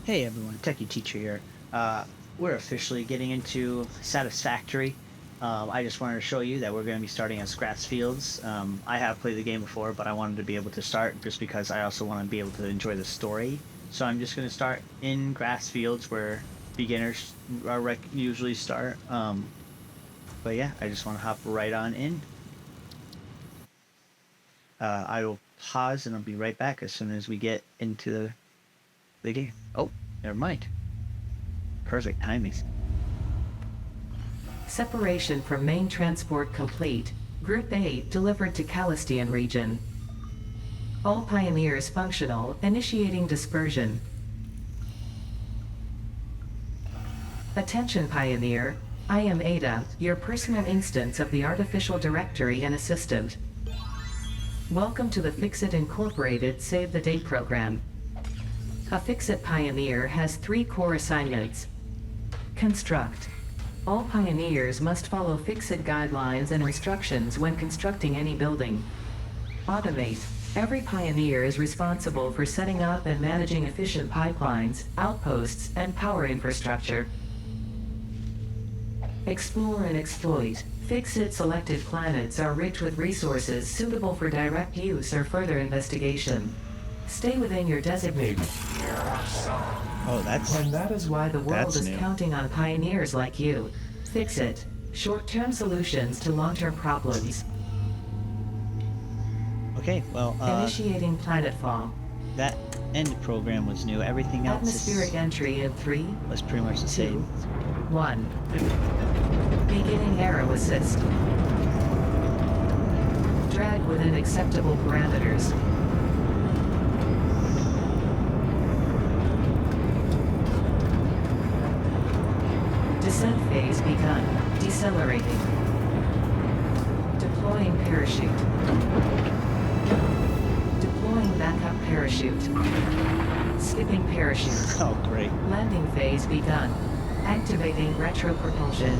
Hey everyone, Techie Teacher here. We're officially getting into Satisfactory. I just wanted to show you that we're going to be starting as grass fields. I have played the game before, but I wanted to be able to start just because I also want to be able to enjoy the story. So I'm just going to start in grass fields where beginners usually start. But yeah, I just want to hop right on in. I will pause and I'll be right back as soon as we get into the game. Oh, never mind. Perfect timing. Separation from main transport complete. Group A delivered to Calistian region. All pioneers functional, initiating dispersion. Attention Pioneer, I am Ada, your personal instance of the artificial directory and assistant. Welcome to the Fixit Incorporated Save the Date program. A Fixit Pioneer has 3 core assignments. Construct. All pioneers must follow Fixit guidelines and instructions when constructing any building. Automate. Every pioneer is responsible for setting up and managing efficient pipelines, outposts, and power infrastructure. Explore and exploit. Fixit selected planets are rich with resources suitable for direct use or further investigation. Stay within your designated. Oh, And that is why the world is new. counting on pioneers like you. Fixit. Short-term solutions to long-term problems. Okay, well, Initiating planetfall. that end program was new. Everything else Atmospheric entry in 3, was pretty much the 2, same. 1. Beginning arrow assist. Drag within acceptable parameters. Descent phase begun. Decelerating. Deploying parachute. Deploying backup parachute. Skipping parachute. Oh, great. Landing phase begun. Activating retropropulsion.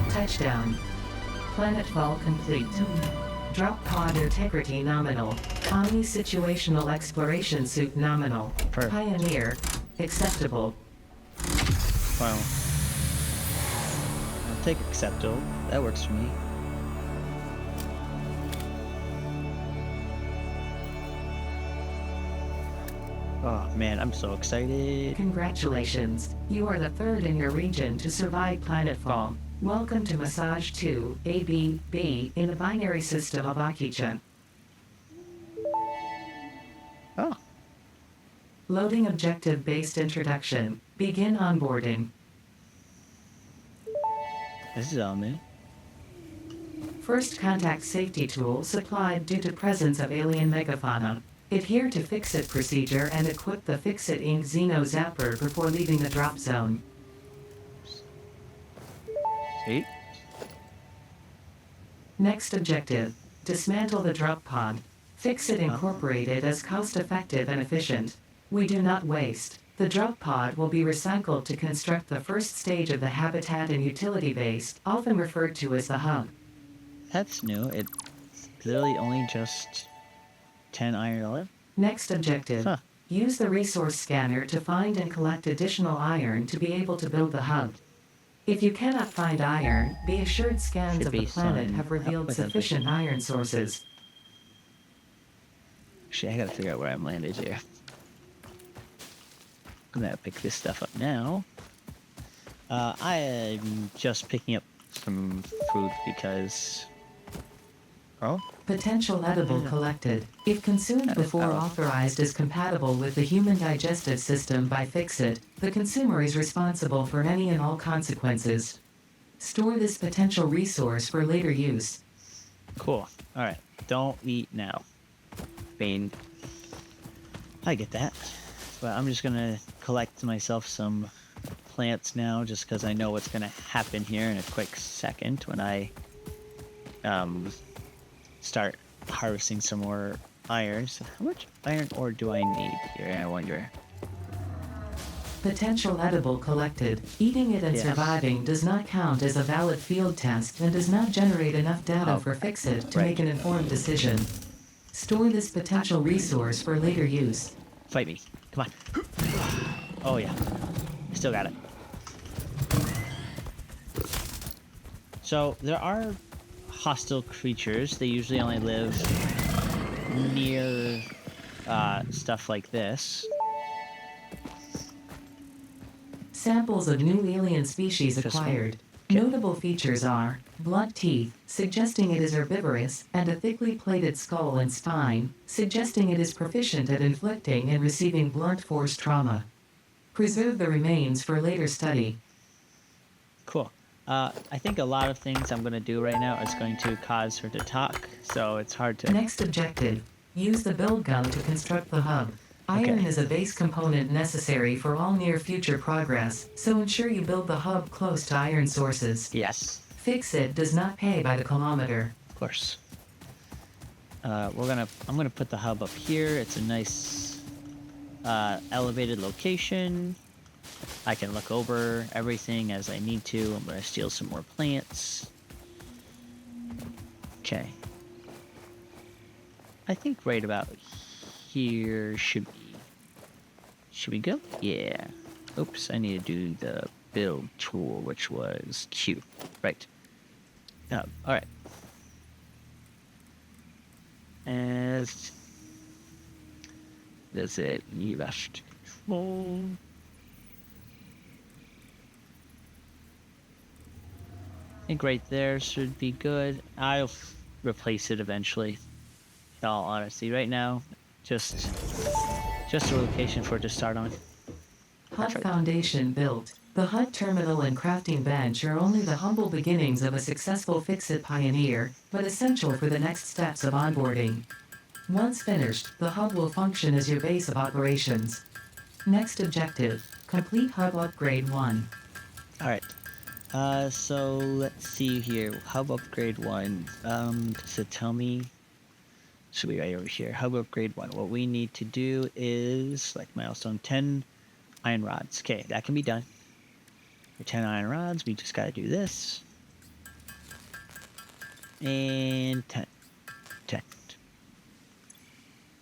Touchdown. Planetfall complete. Drop pod integrity nominal. Omni-situational exploration suit nominal. Perfect. Pioneer. Acceptable. Wow. I'll take acceptable. That works for me. Oh man, I'm so excited. Congratulations. You are the 3rd in your region to survive planetfall. Welcome to Massage 2, AB-B, in the binary system of Akicha. Oh, Loading objective-based introduction. Begin onboarding. this is all new. First contact safety tool supplied due to presence of alien megafauna. Adhere to Fixit procedure and equip the Fixit Inc. Xeno Zapper before leaving the drop zone. See? Next objective. Dismantle the drop pod. Fixit Incorporated as cost-effective and efficient. We do not waste. The drop pod will be recycled to construct the first stage of the habitat and utility base, often referred to as the hub. That's new. It's literally only just 10 iron ore. Next objective. Huh. Use the resource scanner to find and collect additional iron to be able to build the hub. If you cannot find iron, be assured scans Should of the be planet some have revealed with everything. sufficient iron sources. Actually, I gotta figure out where I'm landed here. I'm gonna pick this stuff up now. I'm just picking up some food because... Oh? Potential edible collected. If consumed before authorized as compatible with the human digestive system by Fixit, the consumer is responsible for any and all consequences. Store this potential resource for later use. Cool. Alright. Don't eat now. Bane. I get that. But I'm just gonna collect myself some plants now just because I know what's gonna happen here in a quick second when I start harvesting some more iron. So how much iron ore do I need here, I wonder? Potential edible collected. Eating it and Yes. surviving does not count as a valid field test and does not generate enough data Oh, for Fixit to right. make an informed decision. Store this potential resource for later use. Fight me. Come on. Oh, yeah. Still got it. So, there are hostile creatures. They usually only live near stuff like this. Samples of new alien species This one? acquired. Okay. Notable features are blunt teeth, suggesting it is herbivorous, and a thickly plated skull and spine, suggesting it is proficient at inflicting and receiving blunt force trauma. Preserve the remains for later study. Cool. I think a lot of things I'm going to do right now is going to cause her to talk, so it's hard to... Next objective. Use the build gun to construct the hub. Iron Okay. is a base component necessary for all near future progress, so ensure you build the hub close to iron sources. Yes, Fixit does not pay by the kilometer. of course. I'm gonna put the hub up here. It's a nice elevated location. I can look over everything as I need to. I'm gonna steal some more plants. Okay. I think right about here should be good. Yeah. Oops, I need to do the build tool, which was Q. Right. All right. As does it need us to control? I think right there should be good. I'll replace it eventually. In all honesty, right now, just a location for it to start on. Hut Perfect. foundation built. The hut terminal and crafting bench are only the humble beginnings of a successful Fixit pioneer, but essential for the next steps of onboarding. Once finished, the hub will function as your base of operations. Next objective. Complete hub upgrade 1. All right. So let's see here. Hub upgrade 1. Does it tell me? Should be right over here. Hub upgrade 1. What we need to do is select milestone 10 iron rods. Okay, that can be done. For 10 iron rods, we just got to do this. And 10. 10.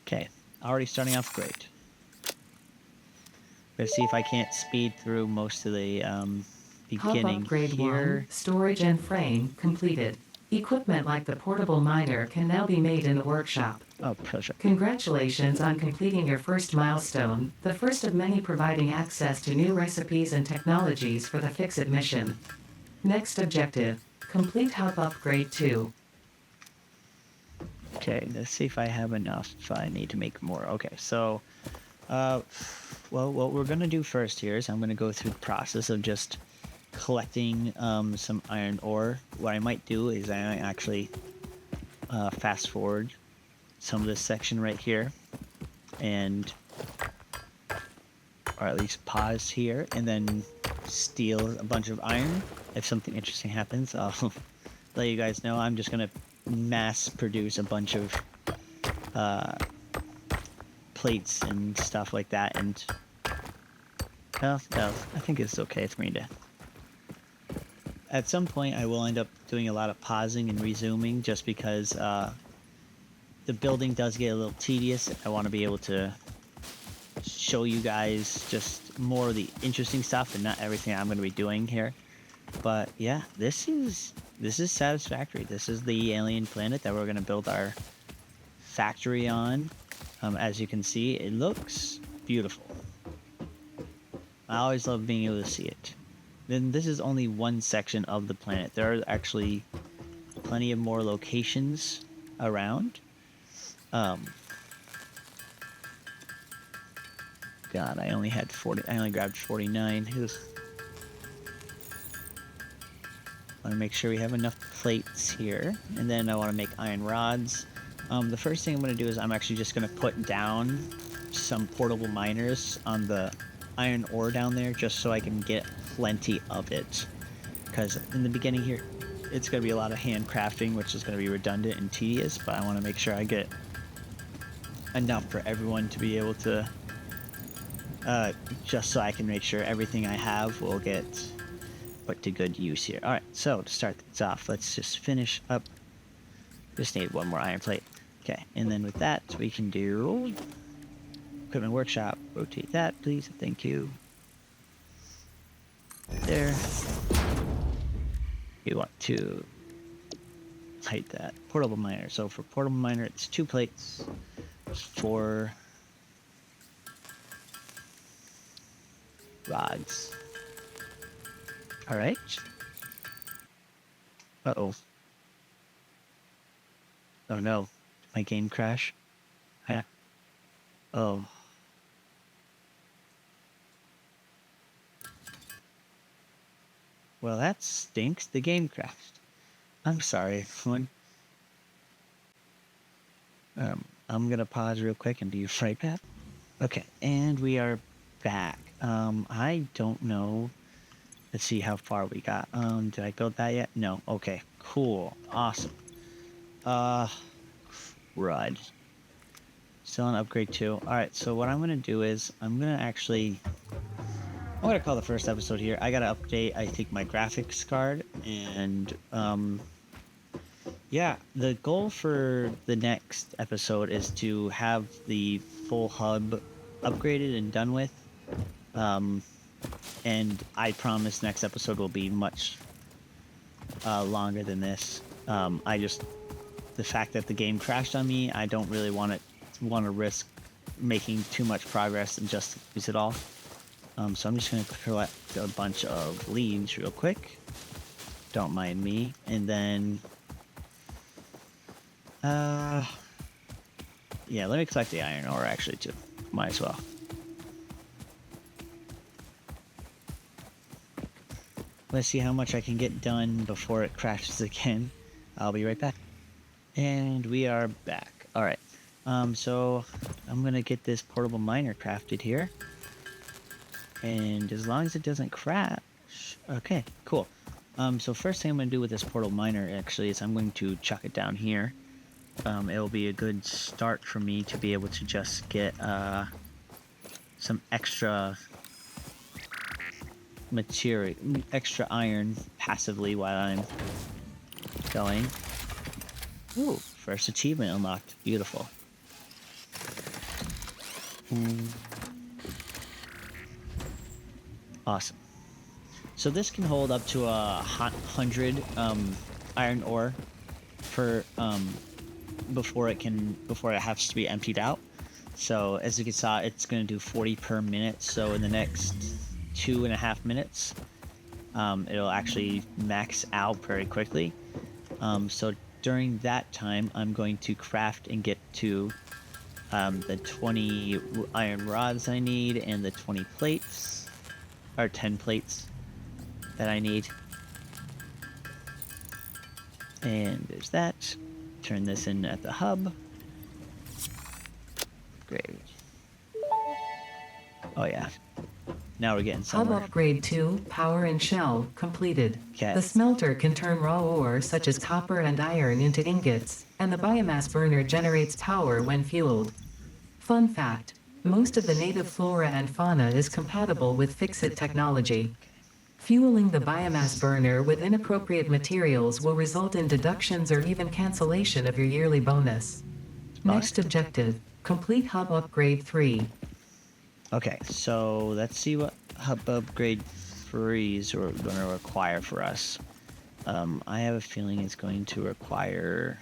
Okay, already starting off great. Let's see if I can't speed through most of the Hub beginning upgrade here. 1. Storage and frame completed. Equipment like the portable miner can now be made in the workshop. Oh, pleasure. Congratulations on completing your first milestone, the first of many providing access to new recipes and technologies for the Fixit mission. Next objective. Complete hub upgrade 2. Okay, let's see if I have enough. If I need to make more. Okay, so, well, what we're gonna do first here is I'm gonna go through the process of just collecting some iron ore. What I might do is I might actually fast forward some of this section right here, and or at least pause here, and then steal a bunch of iron. If something interesting happens, I'll let you guys know. I'm just gonna mass produce a bunch of plates and stuff like that, and well, I think it's okay for me to. At some point, I will end up doing a lot of pausing and resuming, just because the building does get a little tedious. I want to be able to show you guys just more of the interesting stuff and not everything I'm going to be doing here. But yeah, this is Satisfactory. This is the alien planet that we're going to build our factory on. As you can see, it looks beautiful. I always love being able to see it. Then this is only one section of the planet. There are actually plenty of more locations around. God, I only had 40. I only grabbed 49. Want to make sure we have enough plates here, and then I want to make iron rods. The first thing I'm going to do is I'm actually just going to put down some portable miners on the iron ore down there, just so I can get plenty of it. Because in the beginning here, it's going to be a lot of handcrafting, which is going to be redundant and tedious, but I want to make sure I get enough for everyone to be able to, just so I can make sure everything I have will get put to good use here. All right, so to start things off, let's just finish up. Just need one more iron plate. Okay, and then with that, we can do equipment workshop. Rotate that, please. Thank you. There. You want to hide that. Portable miner. So for portable miner, it's 2 plates. 4 rods. All right. Uh-oh. Oh no. Did my game crash? Oh. Well, that stinks. The game crashed. I'm sorry, everyone. I'm gonna pause real quick and be right back. Okay, and we are back. I don't know. Let's see how far we got. Did I build that yet? No. Okay, cool. Awesome. Rud. Still on upgrade 2. Alright, so what I'm gonna do is I'm gonna call the first episode here. I gotta update, I think, my graphics card, and yeah, the goal for the next episode is to have the full hub upgraded and done with. And I promise next episode will be much longer than this. The fact that the game crashed on me, I don't really want to risk making too much progress and just lose it all. So I'm just going to collect a bunch of leaves real quick. Don't mind me. And then, yeah, let me collect the iron ore actually too. Might as well. Let's see how much I can get done before it crashes again. I'll be right back. And we are back. All right. So I'm gonna get this portable miner crafted here. And as long as it doesn't crash, okay, cool. So first thing I'm gonna do with this portable miner actually is I'm going to chuck it down here. It'll be a good start for me to be able to just get some extra material, extra iron passively while I'm going. Ooh, first achievement unlocked. Beautiful. Awesome. So this can hold up to 100 iron ore for before it has to be emptied out. So as you can see, it's going to do 40 per minute. So in the next 2.5 minutes, it'll actually max out very quickly. So during that time, I'm going to craft and get to the 20 iron rods I need and the 20 plates, or 10 plates that I need. And there's that. Turn this in at the hub. Great. Oh yeah. Now we're getting somewhere. Hub upgrade 2, power and shell, completed. Okay. The smelter can turn raw ore such as copper and iron into ingots, and the biomass burner generates power when fueled. Fun fact, most of the native flora and fauna is compatible with Fix-It technology. Fueling the biomass burner with inappropriate materials will result in deductions or even cancellation of your yearly bonus. Next objective, complete hub upgrade 3. Okay, so let's see what hub upgrade 3 is going to require for us. I have a feeling it's going to require...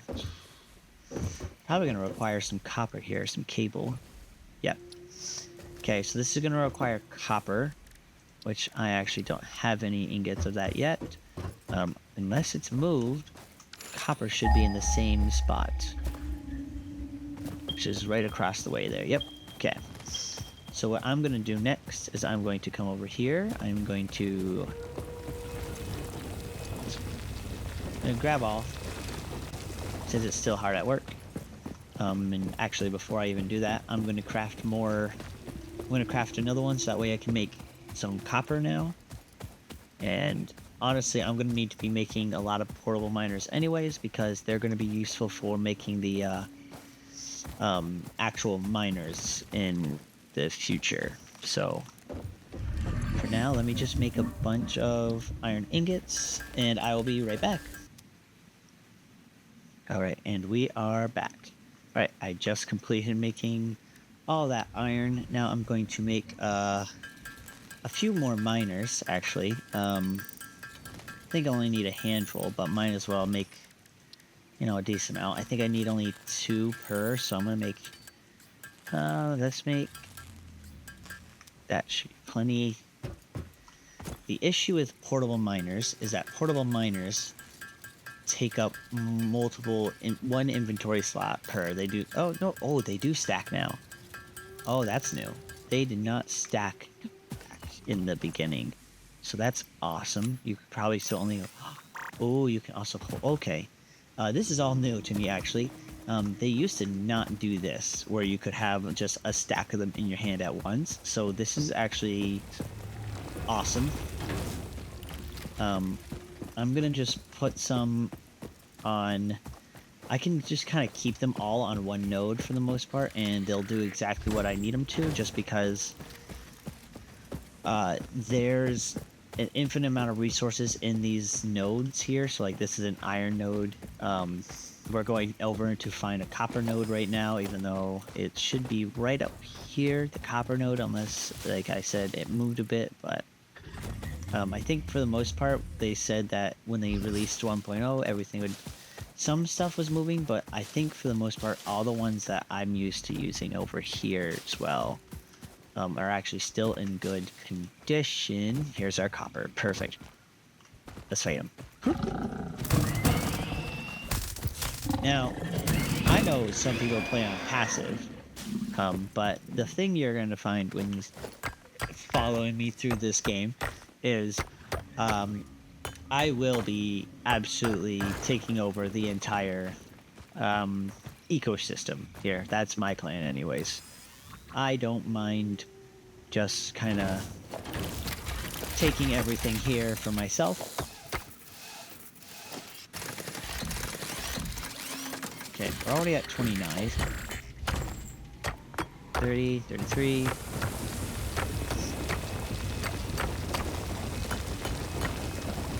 Probably going to require some copper here, some cable. Yep. Okay, so this is going to require copper, which I actually don't have any ingots of that yet. Unless it's moved, copper should be in the same spot, which is right across the way there. Yep. Okay. So what I'm going to do next is I'm going to come over here. I'm going to grab all, since it's still hard at work. And actually, before I even do that, I'm going to craft more. I'm going to craft another one so that way I can make some copper now. And honestly, I'm gonna need to be making a lot of portable miners anyways, because they're gonna be useful for making the actual miners in the future. So for now, let me just make a bunch of iron ingots, and I will be right back. All right, and we are back. All right, I just completed making all that iron. Now I'm going to make a few more miners, actually. I think I only need a handful, but might as well make, a decent amount. I think I need only 2 per, so I'm gonna make, let's make, that should be plenty. The issue with portable miners is that portable miners take up multiple, one inventory slot per. They do, oh, no, oh, they do stack now. Oh, that's new. They did not stack in the beginning. So that's awesome. You could probably still only, oh, you can also, okay. This is all new to me, actually. They used to not do this, where you could have just a stack of them in your hand at once. So this is actually awesome. I'm gonna just put some on, I can just kind of keep them all on one node for the most part, and they'll do exactly what I need them to, just because there's an infinite amount of resources in these nodes here. So like this is an iron node. We're going over to find a copper node right now, even though it should be right up here, the copper node, unless, like I said, it moved a bit. But I think for the most part, they said that when they released 1.0, everything would, some stuff was moving, but I think for the most part, all the ones that I'm used to using over here as well are actually still in good condition. Here's our copper. Perfect. Let's fight him. Now, I know some people play on passive, but the thing you're going to find when you following me through this game is I will be absolutely taking over the entire ecosystem here. That's my plan anyways. I don't mind just kind of taking everything here for myself. Okay, we're already at 29. 30, 33.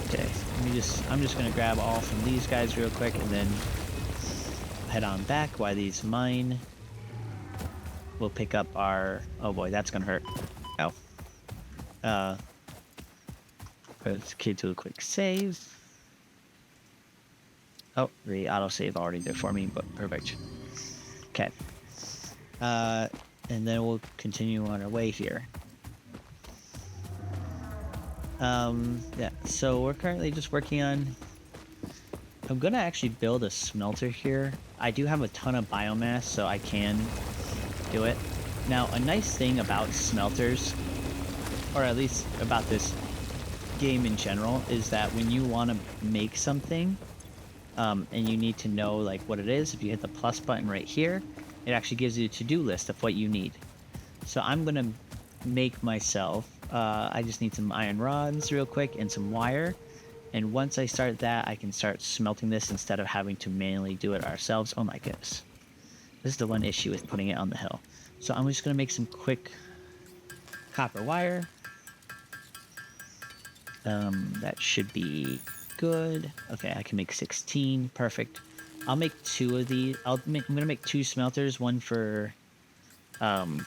Okay, I'm just gonna grab all from these guys real quick and then head on back while these mine. We'll pick up our, oh boy, that's gonna hurt. Ow. Let's do a quick save. Oh, the autosave already did for me, but perfect. Okay. And then we'll continue on our way here. Yeah, so we're currently just working on, I'm gonna actually build a smelter here. I do have a ton of biomass, so I can do it. Now, a nice thing about smelters, or at least about this game in general, is that when you want to make something, and you need to know like what it is, if you hit the plus button right here, it actually gives you a to-do list of what you need. So I'm gonna make myself, I just need some iron rods real quick and some wire, and once I start that, I can start smelting this instead of having to manually do it ourselves. Oh my goodness, this is the one issue with putting it on the hill. So I'm just gonna make some quick copper wire. That should be good. Okay, I can make 16. Perfect. I'll make 2 of these. I'm gonna make 2 smelters, one for iron,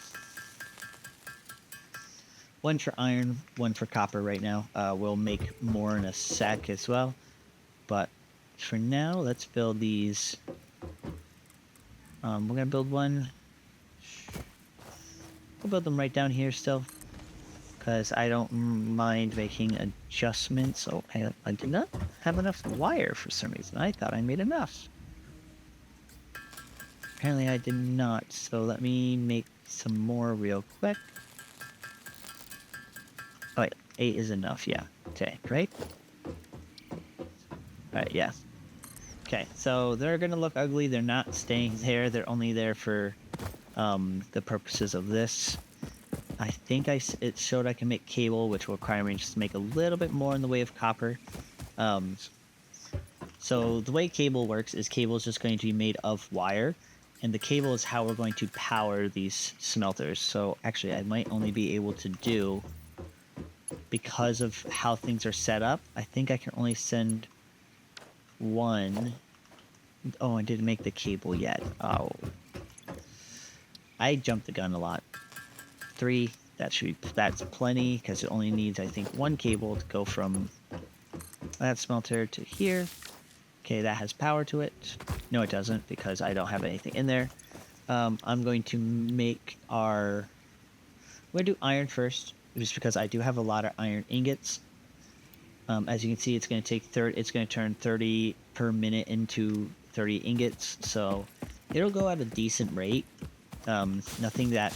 one for copper right now. We'll make more in a sec as well. But for now, let's build these. We're gonna build one. We'll build them right down here still, because I don't mind making adjustments. Oh, I did not have enough wire for some reason. I thought I made enough. Apparently I did not, so let me make some more real quick. Oh wait, 8 is enough, yeah. Okay, right? Alright, yeah. Okay, so they're gonna look ugly. They're not staying there. They're only there for the purposes of this. I think it showed I can make cable, which will require me just to make a little bit more in the way of copper. Um, so the way cable works is cable is just going to be made of wire, and the cable is how we're going to power these smelters. So actually, I might only be able to do, because of how things are set up, I think I can only send one. Oh, I didn't make the cable yet. Oh, I jumped the gun a lot. 3, that's plenty, because it only needs, I think, one cable to go from that smelter to here. Okay, that has power to it. No, it doesn't, because I don't have anything in there. I'm going to make our... I'm going to do iron first, just because I do have a lot of iron ingots. As you can see, it's going to take it's going to turn 30 per minute into 30 ingots, so it'll go at a decent rate. Nothing that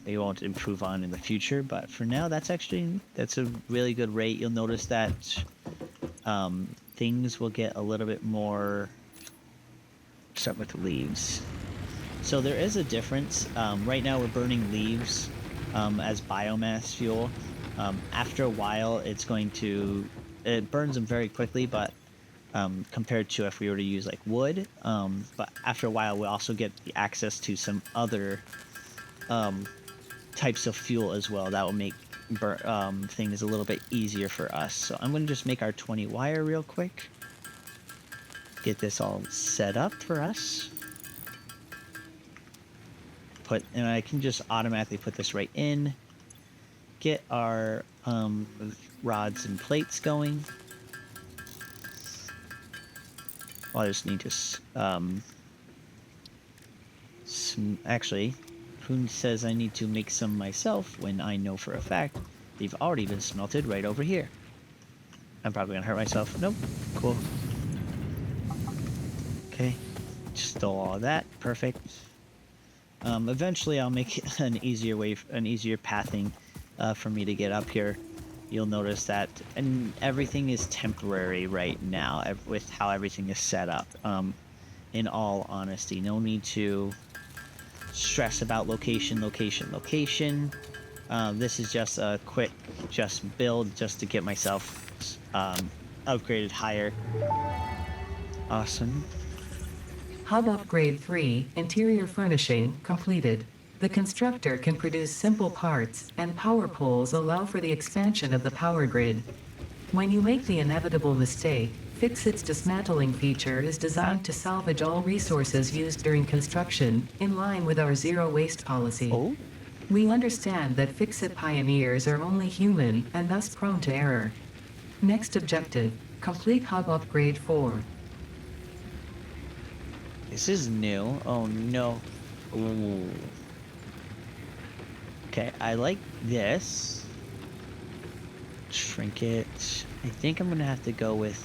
they won't improve on in the future, but for now, that's a really good rate. You'll notice that things will get a little bit more. Start with leaves. So there is a difference. Right now, we're burning leaves as biomass fuel. After a while, it burns them very quickly, but compared to if we were to use like wood. But after a while, we also get the access to some other um, types of fuel as well that will make things a little bit easier for us. So I'm going to just make our 20 wire real quick. Get this all set up for us. And I can just automatically put this right in. Get our rods and plates going. Well, I just need to actually, who says I need to make some myself when I know for a fact they've already been smelted right over here? I'm probably gonna hurt myself. Nope. Cool. Okay. Just stole all of that. Perfect. Eventually I'll make an easier pathing for me to get up here. You'll notice that, and everything is temporary right now with how everything is set up. In all honesty, no need to stress about location. This is just a quick build just to get myself upgraded higher. Awesome. Hub Upgrade 3 Interior Furnishing completed. The constructor can produce simple parts, and power poles allow for the expansion of the power grid. When you make the inevitable mistake, Fixit's dismantling feature is designed to salvage all resources used during construction, in line with our zero waste policy. Oh? We understand that Fixit pioneers are only human and thus prone to error. Next objective, complete Hub Upgrade 4. This is new. Oh no. Ooh. Okay, I like this. Trinket. I think I'm gonna have to go with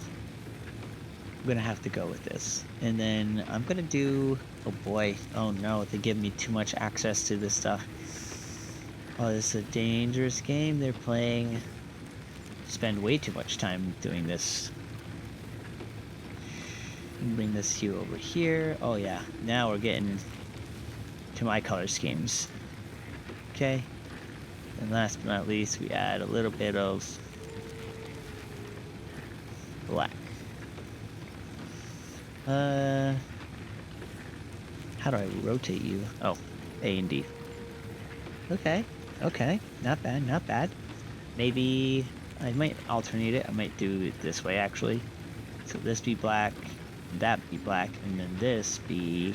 this. And then I'm gonna do, oh boy. Oh no, they give me too much access to this stuff. Oh, this is a dangerous game they're playing. Spend way too much time doing this. Bring this hue over here. Oh yeah, now we're getting to my color schemes. Okay. And last but not least, we add a little bit of black. How do I rotate you? Oh, A and D. Okay, not bad. Maybe I might alternate it. I might do it this way actually. So this be black, that be black, and then this be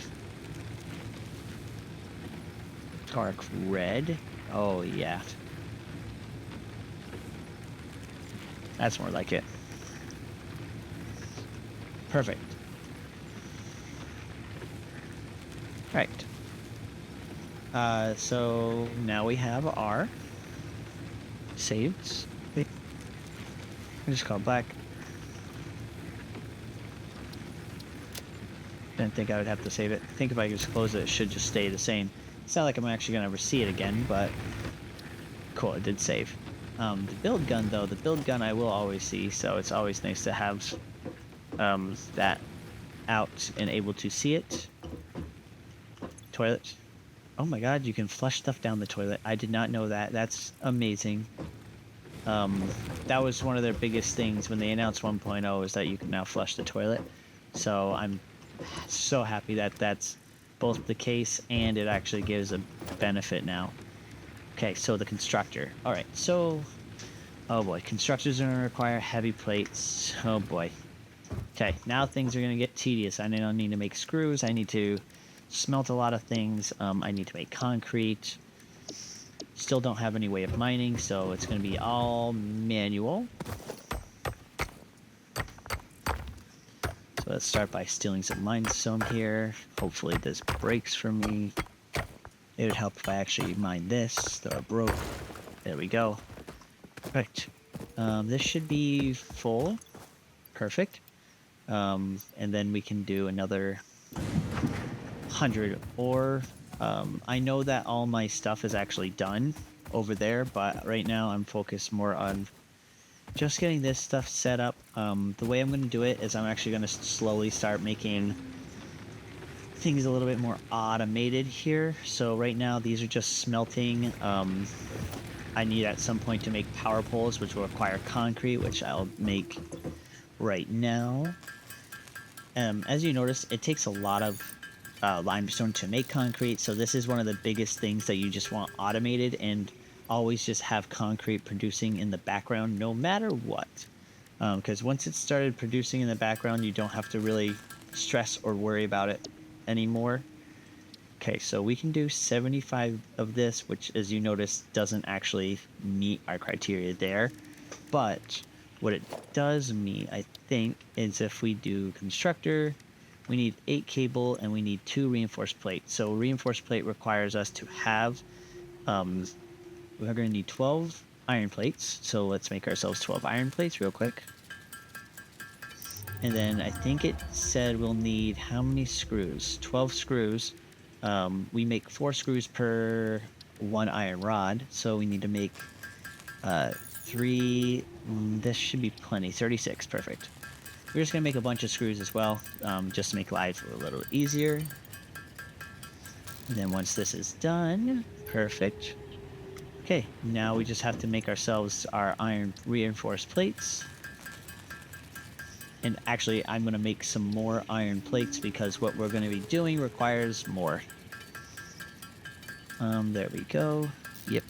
dark red. Oh yeah, that's more like it. Perfect. Right. So now we have our saved. Wait, I just call it black. Didn't think I would have to save it. I think if I just close it, it should just stay the same. It's not like I'm actually gonna ever see it again, but cool, it did save. The build gun though, I will always see, so it's always nice to have that out and able to see it. Toilet. Oh my god, you can flush stuff down the toilet. I did not know that. That's amazing. That was one of their biggest things when they announced 1.0 is that you can now flush the toilet. So I'm so happy that that's both the case and it actually gives a benefit now. Okay, so the constructor. All right, so oh boy, constructors are gonna require heavy plates. Oh boy. Okay, now things are gonna get tedious. I now need to make screws. I need to smelt a lot of things. I need to make concrete. Still don't have any way of mining, so it's gonna be all manual. So let's start by stealing some limestone here. Hopefully this breaks for me. It would help if I actually mine this. Throw a broke. There we go. Right. This should be full. Perfect. And then we can do another 100 ore. I know that all my stuff is actually done over there, but right now I'm focused more on just getting this stuff set up. The way I'm going to do it is I'm actually going to slowly start making things a little bit more automated here. So right now these are just smelting. I need at some point to make power poles, which will require concrete, which I'll make right now. As you notice, it takes a lot of limestone to make concrete, so this is one of the biggest things that you just want automated, and always just have concrete producing in the background no matter what. Because once it started producing in the background, you don't have to really stress or worry about it anymore. Okay, so we can do 75 of this, which, as you notice, doesn't actually meet our criteria there. But what it does mean, I think, is if we do constructor, we need 8 cable and we need 2 reinforced plates. So reinforced plate requires us to have, we're going to need 12 iron plates. So let's make ourselves 12 iron plates real quick. And then I think it said we'll need how many screws? 12 screws. We make 4 screws per 1 iron rod. So we need to make 3, this should be plenty, 36, perfect. We're just gonna make a bunch of screws as well, just to make life a little easier. And then once this is done, perfect. Okay, now we just have to make ourselves our iron reinforced plates. And actually, I'm gonna make some more iron plates because what we're gonna be doing requires more. There we go. Yep.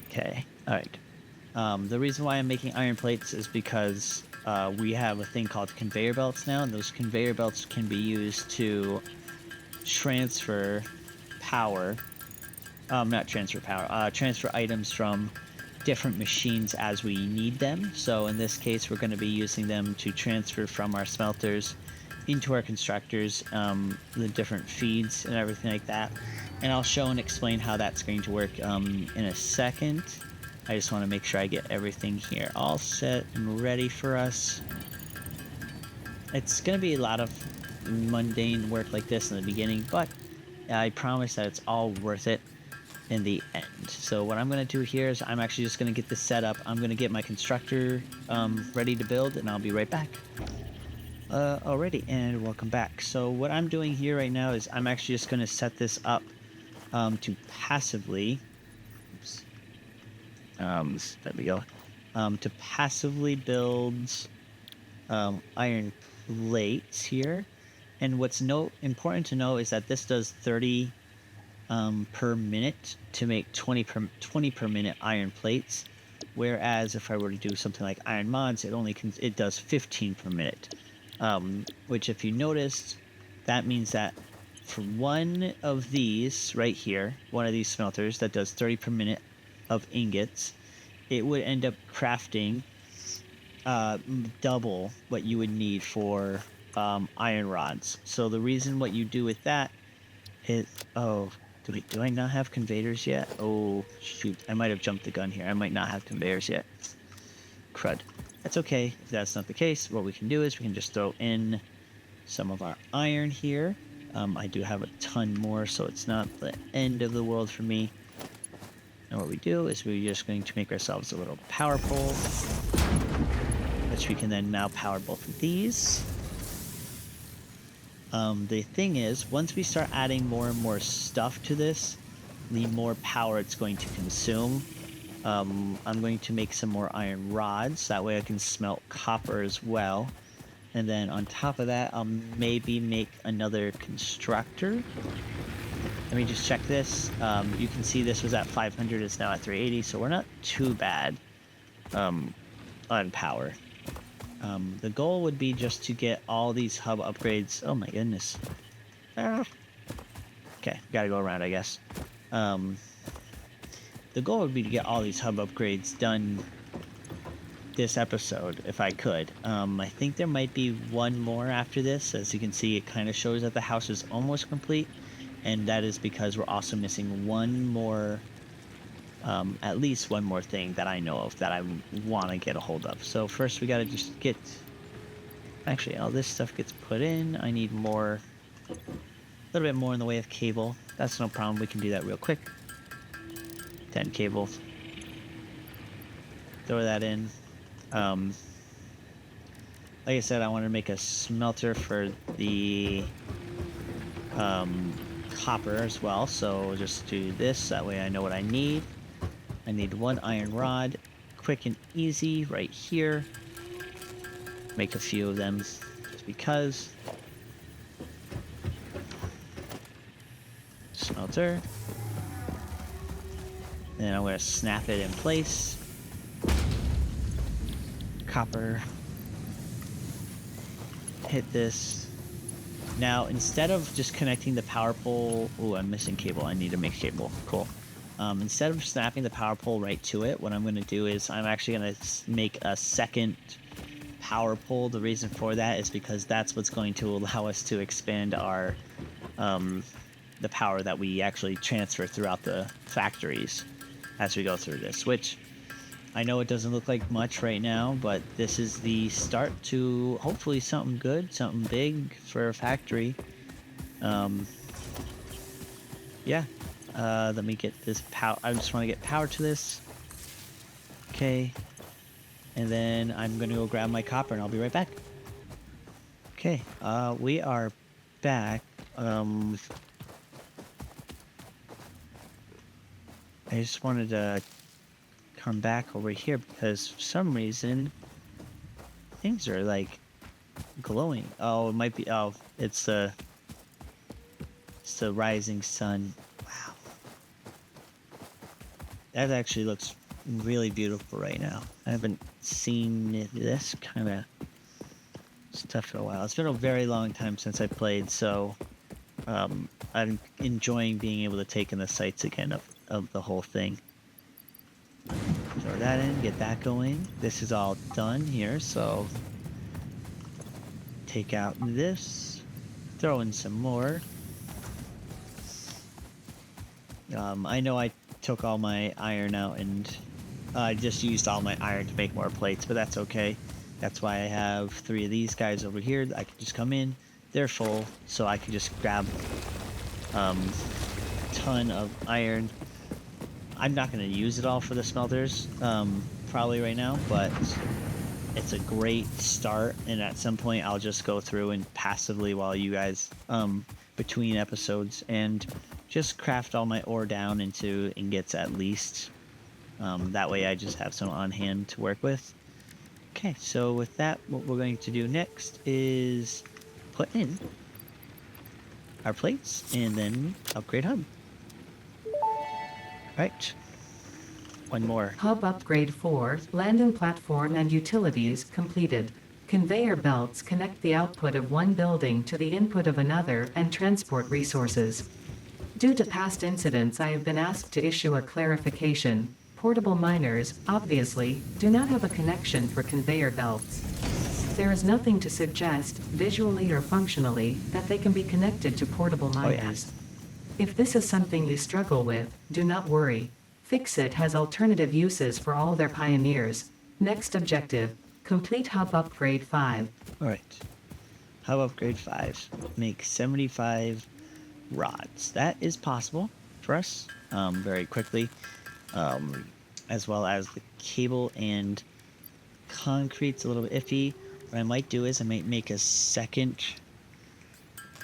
Okay, alright. The reason why I'm making iron plates is because we have a thing called conveyor belts now, and those conveyor belts can be used to transfer power. Not transfer power, transfer items from different machines as we need them. So in this case, we're going to be using them to transfer from our smelters into our constructors, the different feeds and everything like that. And I'll show and explain how that's going to work in a second. I just want to make sure I get everything here all set and ready for us. It's going to be a lot of mundane work like this in the beginning, but I promise that it's all worth it in the end. So what I'm going to do here is I'm actually just going to get this set up. I'm going to get my constructor ready to build, and I'll be right back. Alrighty, and welcome back. So what I'm doing here right now is I'm actually just going to set this up to passively, oops, there we go, to passively build iron plates here. And what's important to know is that this does 30 per minute to make 20 per minute iron plates, whereas if I were to do something like iron mods, it does 15 per minute. Which, if you noticed, that means that for one of these right here, one of these smelters that does 30 per minute of ingots, it would end up crafting double what you would need for iron rods. So the reason what you do with that is, oh, do I not have conveyors yet? Oh shoot, I might have jumped the gun here. I might not have conveyors yet. Crud. That's okay. If that's not the case, what we can do is we can just throw in some of our iron here. I do have a ton more, so it's not the end of the world for me. And what we do is we're just going to make ourselves a little power pole, which we can then now power both of these. The thing is, once we start adding more and more stuff to this, the more power it's going to consume. I'm going to make some more iron rods. That way I can smelt copper as well. And then on top of that, I'll maybe make another constructor. Let me just check this. You can see this was at 500, it's now at 380, so we're not too bad um, on power. The goal would be just to get all these hub upgrades. Oh my goodness. Ah. Okay, gotta go around, I guess. The goal would be to get all these hub upgrades done this episode, if I could. I think there might be one more after this. As you can see, it kind of shows that the house is almost complete, and that is because we're also missing one more, at least one more thing that I know of that I want to get a hold of. So first we got to just get, actually all this stuff gets put in. I need more, a little bit more in the way of cable. That's no problem, we can do that real quick. 10 cable. Throw that in. Like I said, I want to make a smelter for the copper as well, so just do this, that way I know what I need. I need one iron rod, quick and easy, right here. Make a few of them, just because. Smelter. Then I'm going to snap it in place. Copper. Hit this. Now, instead of just connecting the power pole... Oh, I'm missing cable. I need to make cable. Cool. Instead of snapping the power pole right to it, what I'm going to do is I'm actually going to make a second power pole. The reason for that is because that's what's going to allow us to expand our... the power that we actually transfer throughout the factories as we go through this, which I know it doesn't look like much right now, but this is the start to hopefully something good, something big for a factory. Yeah, let me get this power. I just want to get power to this. Okay, and then I'm gonna go grab my copper and I'll be right back. Okay, we are back. I just wanted to come back over here because for some reason things are like glowing. Oh, it might be. Oh, it's the rising sun. Wow, that actually looks really beautiful right now. I haven't seen this kind of stuff in a while. It's been a very long time since I played, so I'm enjoying being able to take in the sights again of the whole thing. Throw that in, get that going. This is all done here, so take out this, throw in some more. I know I took all my iron out and I just used all my iron to make more plates, but that's okay. That's why I have 3 of these guys over here. I can just come in, they're full, so I can just grab a ton of iron. I'm not going to use it all for the smelters, probably right now, but it's a great start, and at some point I'll just go through and passively while you guys, between episodes, and just craft all my ore down into ingots at least. That way I just have some on hand to work with. Okay, so with that, what we're going to do next is put in our plates and then upgrade hub. Right. One more. Hub upgrade 4, landing platform and utilities completed. Conveyor belts connect the output of one building to the input of another and transport resources. Due to past incidents, I have been asked to issue a clarification. Portable miners, obviously, do not have a connection for conveyor belts. There is nothing to suggest, visually or functionally, that they can be connected to portable miners. If this is something you struggle with, do not worry. Fixit has alternative uses for all their pioneers. Next objective, complete hub upgrade 5. Alright. Hub upgrade 5. Make 75 rods. That is possible for us very quickly. As well as the cable and concrete's a little bit iffy. What I might do is I might make a second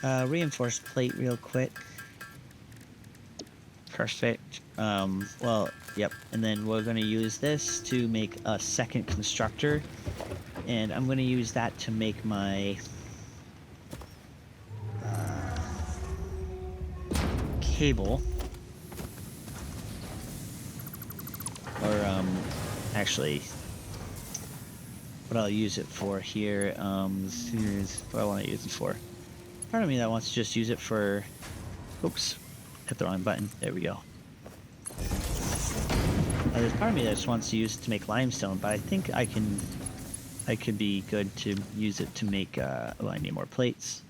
Reinforced plate real quick. Perfect. Well, yep. And then we're going to use this to make a second constructor. And I'm going to use that to make my cable. Or, actually, what I'll use it for here, here's what I want to use it for. Part of me that wants to just use it for, oops, hit the wrong button. There we go. There's part of me that just wants to use it to make limestone, but I think I could be good to use it to make, well, I need more plates.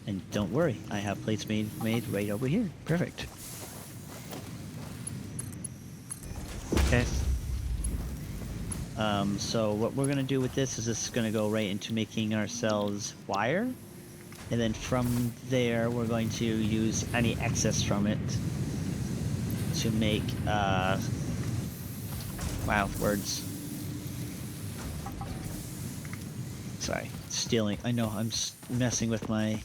And don't worry, I have plates made right over here. Perfect. Okay. So what we're gonna do with this is gonna go right into making ourselves wire. And then from there, we're going to use any excess from it to make, wow, words. Sorry, stealing. I know I'm messing with my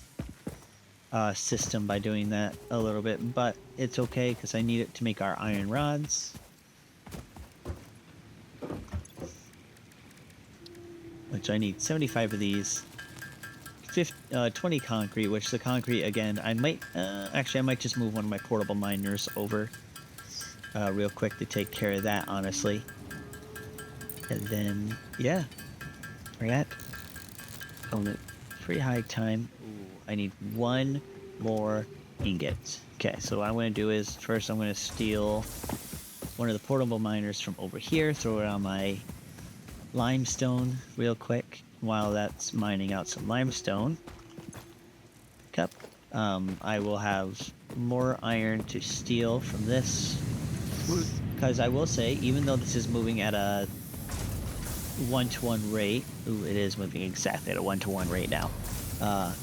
system by doing that a little bit, but it's okay because I need it to make our iron rods. Which I need 75 of these. 20 concrete, which the concrete, again, I might, actually I might just move one of my portable miners over real quick to take care of that, honestly. And then, yeah, for that, pretty high time. Ooh, I need one more ingot. Okay, so what I'm going to do is, first I'm going to steal one of the portable miners from over here, throw it on my limestone real quick while that's mining out some limestone. Cup. I will have more iron to steal from this, because I will say, even though this is moving at a 1-to-1 rate, ooh, it is moving exactly at a 1-to-1 rate now. I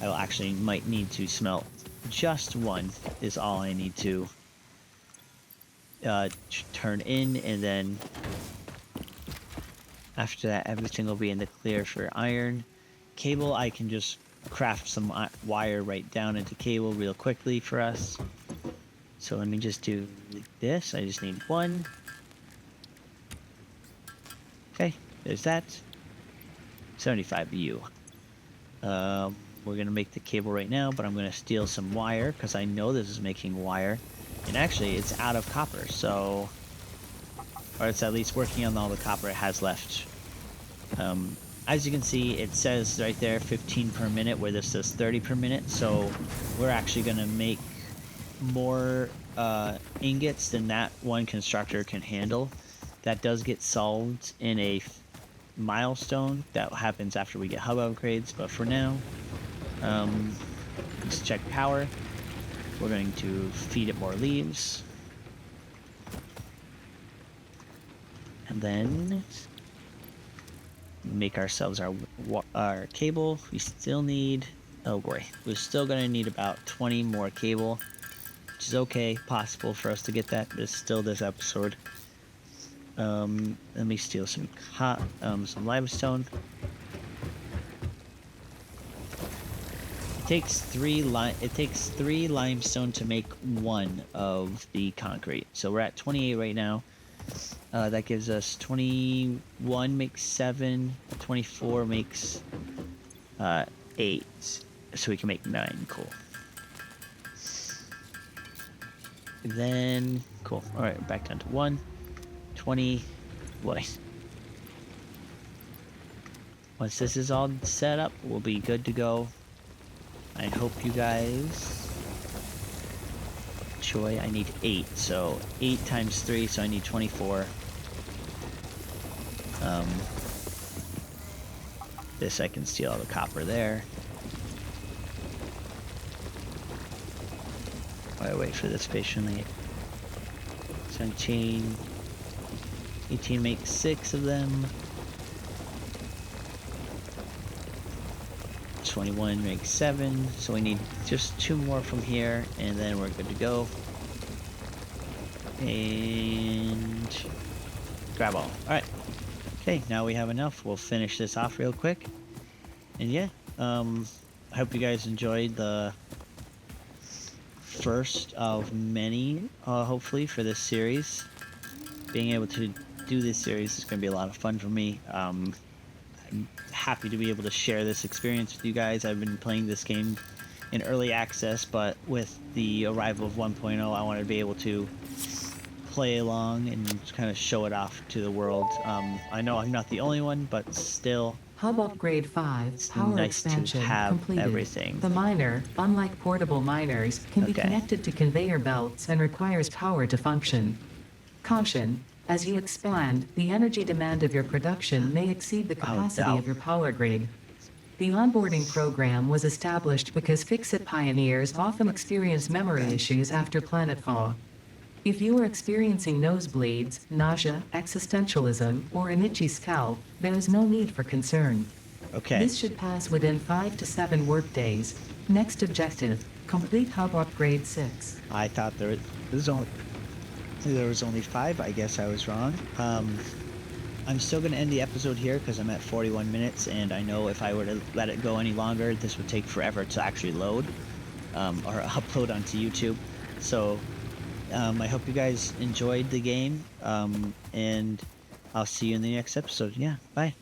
will actually might need to smelt just one is all I need to turn in, and then after that, everything will be in the clear for iron. Cable, I can just craft some wire right down into cable real quickly for us. So let me just do this. I just need one. Okay, there's that. 75 U. We're going to make the cable right now, but I'm going to steal some wire because I know this is making wire. And actually, it's out of copper, so... Or it's at least working on all the copper it has left. As you can see, it says right there 15 per minute, where this says 30 per minute. So we're actually going to make more ingots than that one constructor can handle. That does get solved in a milestone that happens after we get hub upgrades. But for now, let's check power. We're going to feed it more leaves. And then make ourselves our cable. We still need, oh boy, we're still gonna need about 20 more cable, which is okay, possible for us to get that this episode. Let me steal some limestone. It takes three limestone to make one of the concrete. So we're at 28 right now. That gives us 21 makes 7, 24 makes 8, so we can make 9. Cool. Then, cool. Alright, back down to 1. 20. Boy. Once this is all set up, we'll be good to go. I hope you guys... I need 8, so 8 times 3, so I need 24. This I can steal all the copper there. While I wait for this patiently. 17, 18 makes 6 of them. 21 makes 7, so we need just 2 more from here, and then we're good to go. And grab all. Alright. Okay, now we have enough. We'll finish this off real quick. And yeah, I hope you guys enjoyed the first of many, hopefully, for this series. Being able to do this series is going to be a lot of fun for me. I'm happy to be able to share this experience with you guys. I've been playing this game in early access, but with the arrival of 1.0, I wanted to be able to play along and kind of show it off to the world. I know I'm not the only one, but still, Hub Upgrade 5, it's Power nice to Expansion, have completed. everything. The miner, unlike portable miners, can be Okay. connected to conveyor belts and requires power to function. Caution: as you expand, the energy demand of your production may exceed the capacity no. of your power grid. The onboarding program was established because Fix-It pioneers often experience memory issues after planetfall. If you are experiencing nosebleeds, nausea, existentialism, or an itchy scalp, there is no need for concern. Okay. This should pass within 5 to 7 workdays. Next objective: complete Hub Upgrade 6. I thought there was only 5. I guess I was wrong. I'm still going to end the episode here because I'm at 41 minutes, and I know if I were to let it go any longer, this would take forever to actually load or upload onto YouTube. So I hope you guys enjoyed the game, and I'll see you in the next episode. Yeah, bye.